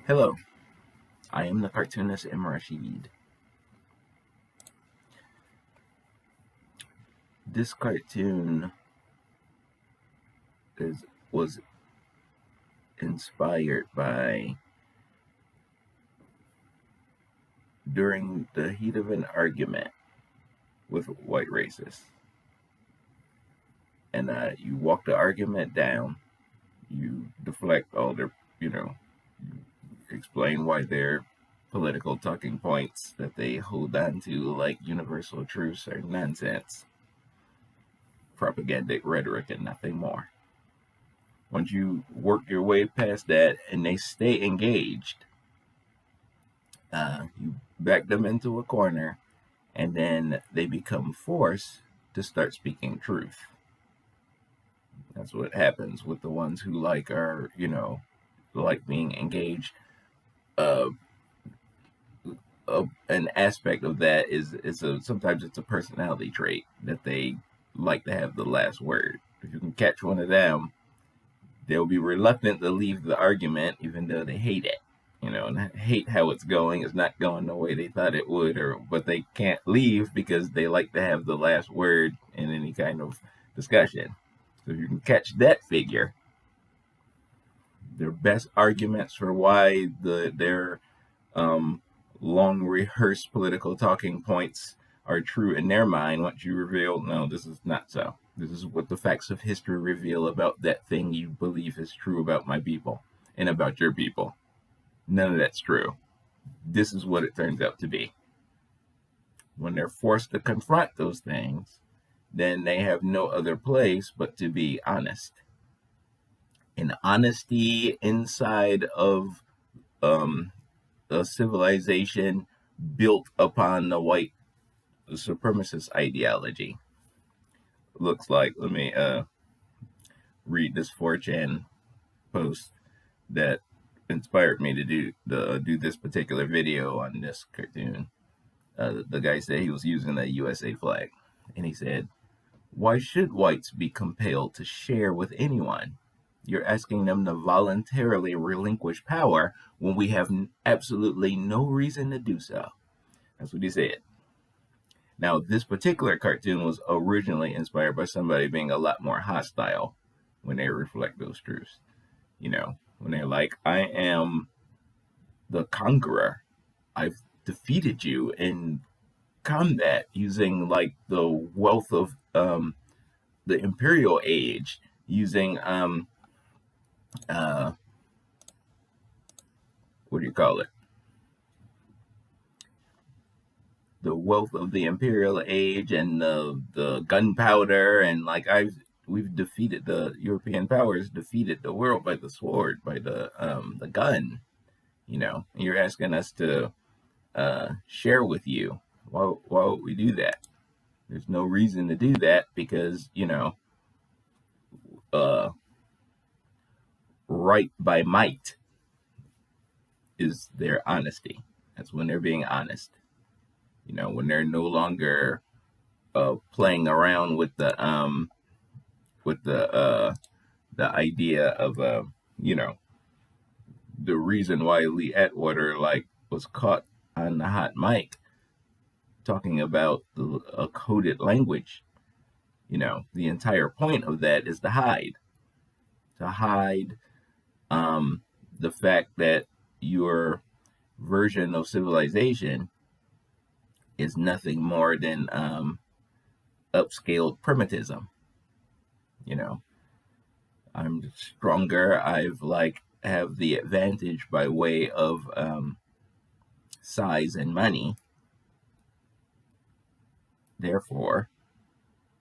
Hello, I am the cartoonist M. Rashid. This cartoon was inspired by during the heat of an argument with white racists. And you walk the argument down, you deflect all their, you explain why their political talking points that they hold on to, like universal truths, are nonsense, propagandic rhetoric, and nothing more. Once you work your way past that and they stay engaged, you back them into a corner, and then they become forced to start speaking truth. That's what happens with the ones who are like being engaged. An aspect of that is sometimes it's a personality trait that they like to have the last word. If you can catch one of them, they'll be reluctant to leave the argument even though they hate it, and hate how it's going. It's not going the way they thought it would, but they can't leave because they like to have the last word in any kind of discussion. So if you can catch that figure, their best arguments for why their long rehearsed political talking points are true in their mind, once you reveal, no, this is not so. This is what the facts of history reveal about that thing you believe is true about my people and about your people. None of that's true. This is what it turns out to be. When they're forced to confront those things, then they have no other place but to be honest. And honesty inside of a civilization built upon the white supremacist ideology looks like. Let me read this 4chan post that inspired me to do this particular video on this cartoon. The guy said he was using the USA flag, and he said, "Why should whites be compelled to share with anyone? You're asking them to voluntarily relinquish power when we have absolutely no reason to do so." That's what he said. Now, this particular cartoon was originally inspired by somebody being a lot more hostile when they reflect those truths. When they're like, I am the conqueror. I've defeated you in combat using like the wealth of the imperial age, using what do you call it? The wealth of the imperial age and the gunpowder, and we've defeated the European powers, defeated the world by the sword, by the gun. You're asking us to share with you. Why would we do that? There's no reason to do that because right by might is their honesty. That's when they're being honest. When they're no longer playing around with the idea of the reason why Lee Atwater was caught on the hot mic talking about a coded language. The entire point of that is to hide the fact that your version of civilization is nothing more than upscaled primitivism. I'm stronger. I've have the advantage by way of size and money. Therefore,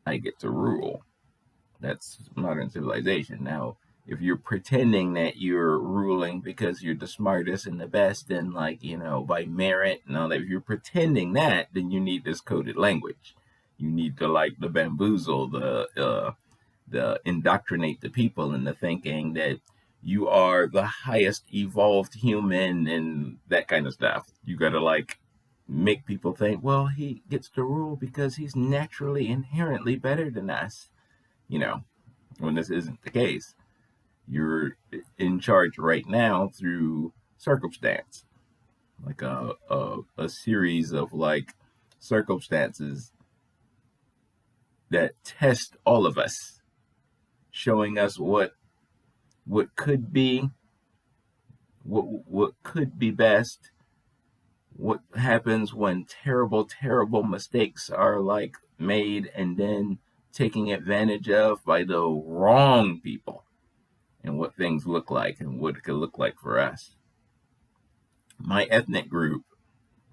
I get to rule. That's modern civilization. Now, if you're pretending that you're ruling because you're the smartest and the best and by merit and all that, if you're pretending that, then you need this coded language. You need to the bamboozle, the indoctrinate the people into thinking that you are the highest evolved human and that kind of stuff. You got to make people think, well, he gets to rule because he's naturally inherently better than us. When this isn't the case. You're in charge right now through circumstance, like a series of like circumstances that test all of us, showing us what could be, what could be best, what happens when terrible mistakes are like made and then taking advantage of by the wrong people, and what things look like and what it could look like for us. My ethnic group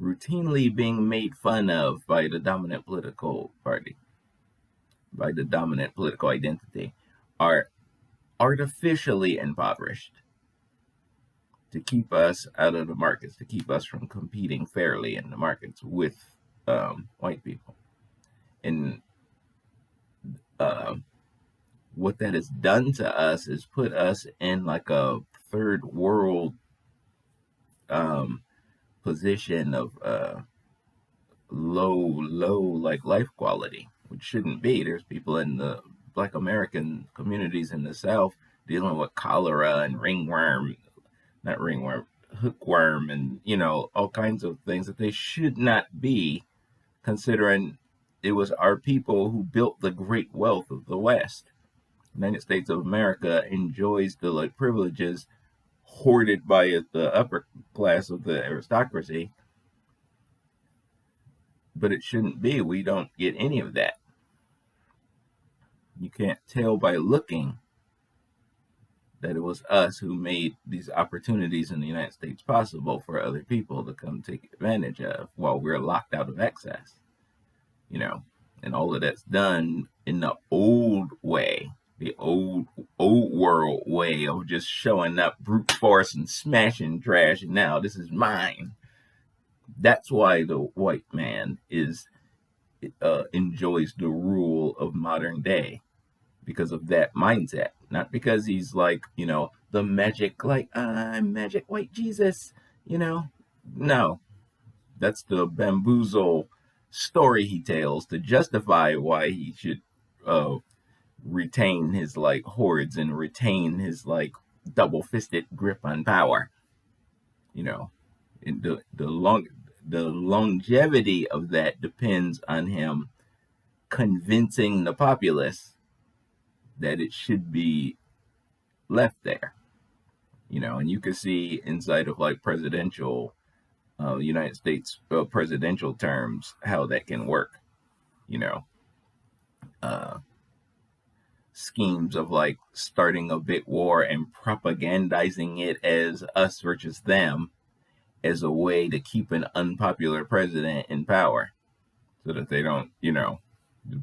routinely being made fun of by the dominant political party, by the dominant political identity, are artificially impoverished to keep us out of the markets, to keep us from competing fairly in the markets with white people. And what that has done to us is put us in like a third world position of low like life quality, which shouldn't be. There's people in the Black American communities in the South dealing with cholera and hookworm, and all kinds of things that they should not be, considering it was our people who built the great wealth of the West. The United States of America enjoys the like privileges hoarded by the upper class of the aristocracy, but it shouldn't be. We don't get any of that. You can't tell by looking that it was us who made these opportunities in the United States possible for other people to come take advantage of while we're locked out of access. And all of that's done in the old way, the old world way of just showing up brute force and smashing trash, and now this is mine. That's why the white man enjoys the rule of modern day, because of that mindset, not because he's like, the magic, like, I'm magic white Jesus, no, that's the bamboozle story he tells to justify why he should retain his like hordes and retain his like double-fisted grip on power. And the longevity of that depends on him convincing the populace that it should be left there. And you can see inside of like presidential United States presidential terms how that can work. Schemes of like starting a big war and propagandizing it as us versus them as a way to keep an unpopular president in power, so that they don't,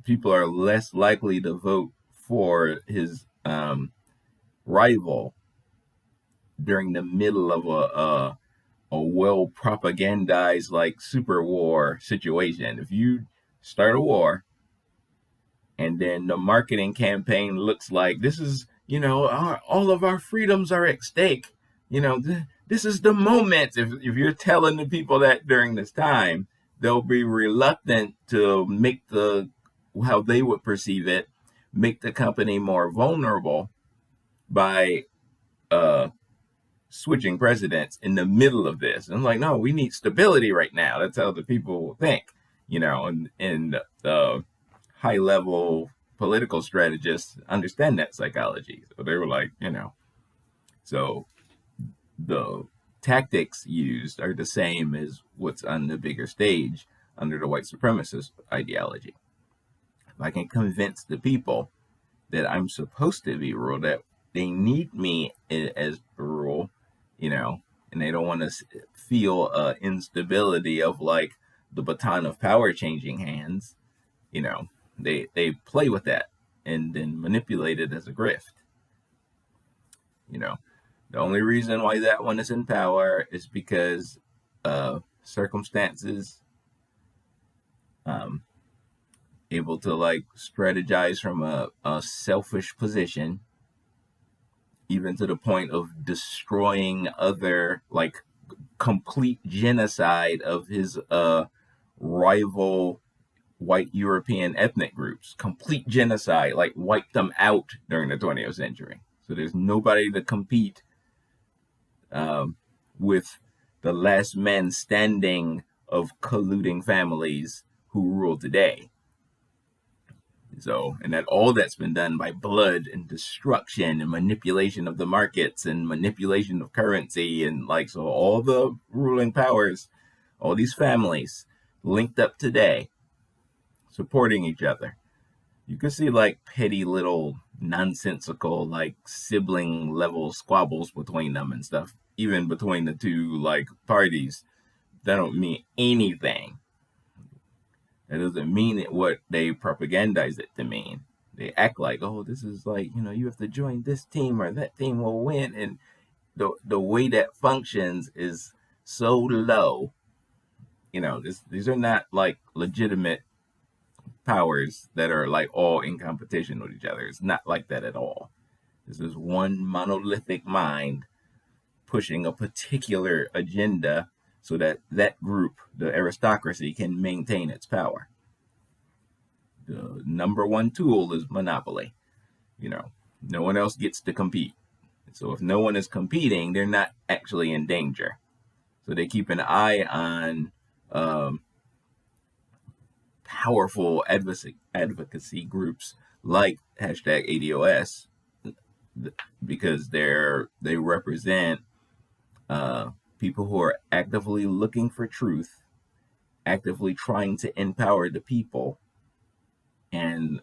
people are less likely to vote for his rival during the middle of a well propagandized like super war situation. If you start a war and then the marketing campaign looks like this is, all of our freedoms are at stake, this is the moment. If you're telling the people that during this time, they'll be reluctant to make how they would perceive it, make the company more vulnerable by switching presidents in the middle of this. And I'm like, no, we need stability right now. That's how the people will think, and high level political strategists understand that psychology. So they were like, so the tactics used are the same as what's on the bigger stage under the white supremacist ideology. If I can convince the people that I'm supposed to be ruled, that they need me as the rule, and they don't want to feel instability of like the baton of power changing hands, they play with that and then manipulate it as a grift. The only reason why that one is in power is because circumstances, able to like strategize from a selfish position, even to the point of destroying other, like complete genocide of his rival white European ethnic groups, complete genocide, like wiped them out during the 20th century. So there's nobody to compete with the last man standing of colluding families who rule today. So, and that all that's been done by blood and destruction and manipulation of the markets and manipulation of currency, and like, so all the ruling powers, all these families linked up today, supporting each other. You can see like petty little nonsensical like sibling level squabbles between them and stuff, even between the two like parties. That don't mean anything. That doesn't mean it what they propagandize it to mean. They act like, oh, this is like, you have to join this team or that team will win. And the way that functions is so low. These are not like legitimate powers that are like all in competition with each other. It's not like that at all. This is one monolithic mind pushing a particular agenda so that that group, the aristocracy, can maintain its power. The number one tool is monopoly. No one else gets to compete. So if no one is competing, they're not actually in danger. So they keep an eye on powerful advocacy groups like #ADOS, because they represent people who are actively looking for truth, actively trying to empower the people, and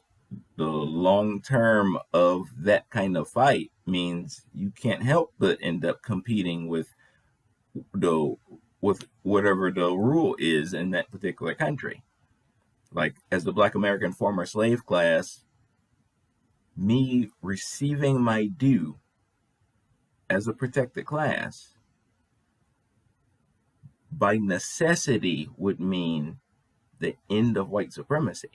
the long term of that kind of fight means you can't help but end up competing with whatever the rule is in that particular country. Like, as the Black American former slave class, me receiving my due as a protected class by necessity would mean the end of white supremacy.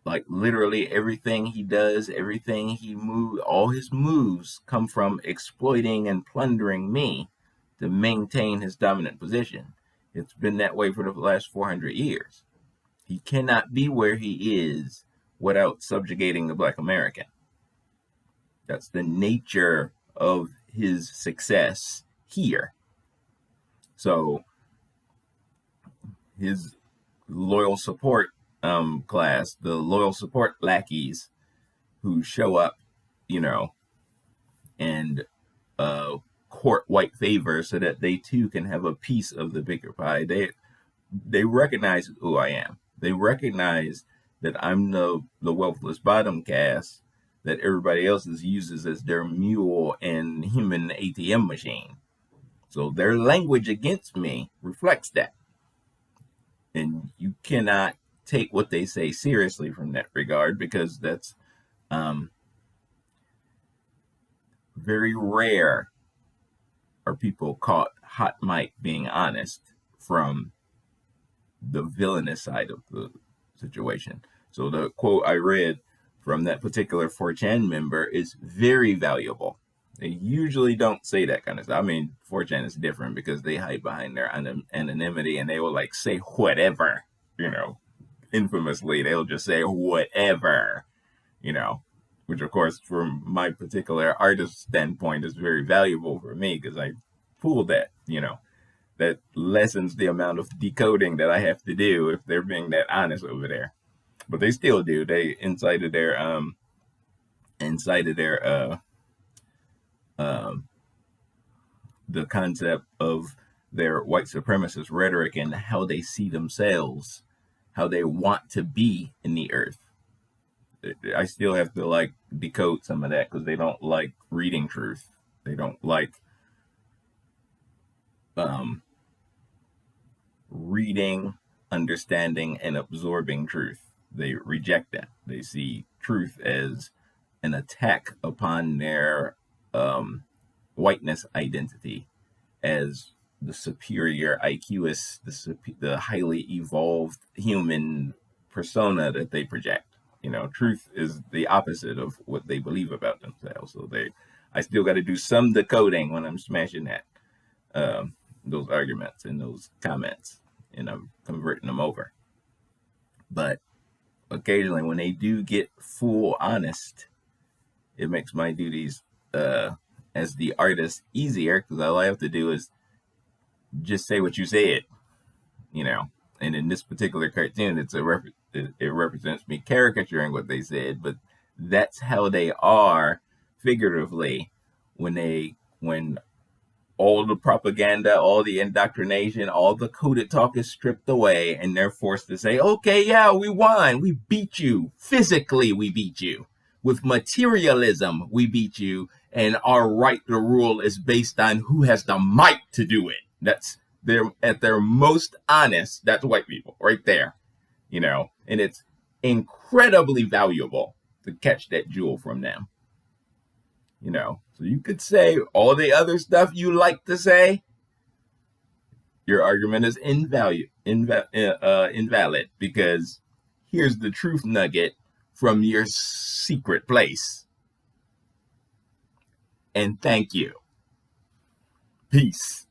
Like, literally everything he does, everything he moves, all his moves come from exploiting and plundering me to maintain his dominant position. It's been that way for the last 400 years. He cannot be where he is without subjugating the Black American. That's the nature of his success here. So his loyal support class, the loyal support lackeys who show up, and court white favor so that they too can have a piece of the bigger pie. They recognize who I am. They recognize that I'm the wealthless bottom caste that everybody else uses as their mule and human ATM machine. So their language against me reflects that. And you cannot take what they say seriously from that regard, because that's very rare are people caught hot mic being honest from the villainous side of the situation. So the quote I read from that particular 4chan member is very valuable. They usually don't say that kind of stuff. I mean, 4chan is different because they hide behind their anonymity, and they will like say whatever, infamously, they'll just say whatever, which of course from my particular artist standpoint is very valuable for me, because I pull that, that lessens the amount of decoding that I have to do if they're being that honest over there. But they still do. They incited their the concept of their white supremacist rhetoric and how they see themselves, how they want to be in the earth. I still have to like decode some of that because they don't like reading truth. They don't like reading, understanding, and absorbing truth. They reject that. They see truth as an attack upon their whiteness identity, as the superior IQist, the highly evolved human persona that they project. Truth is the opposite of what they believe about themselves. So I still got to do some decoding when I'm smashing that, those arguments and those comments, and I'm converting them over. But occasionally, when they do get full honest, it makes my duties as the artist easier, because all I have to do is just say what you said, you know. And in this particular cartoon, it represents me caricaturing what they said, but that's how they are figuratively when all the propaganda, all the indoctrination, all the coded talk is stripped away, and they're forced to say, okay, yeah, we won. We beat you. Physically, we beat you. With materialism, we beat you. And our right to rule is based on who has the might to do it. That's they're at their most honest. That's white people right there, you know, and it's incredibly valuable to catch that jewel from them. You know, so you could say all the other stuff you like to say. Your argument is invalid because here's the truth nugget from your secret place. And thank you. Peace.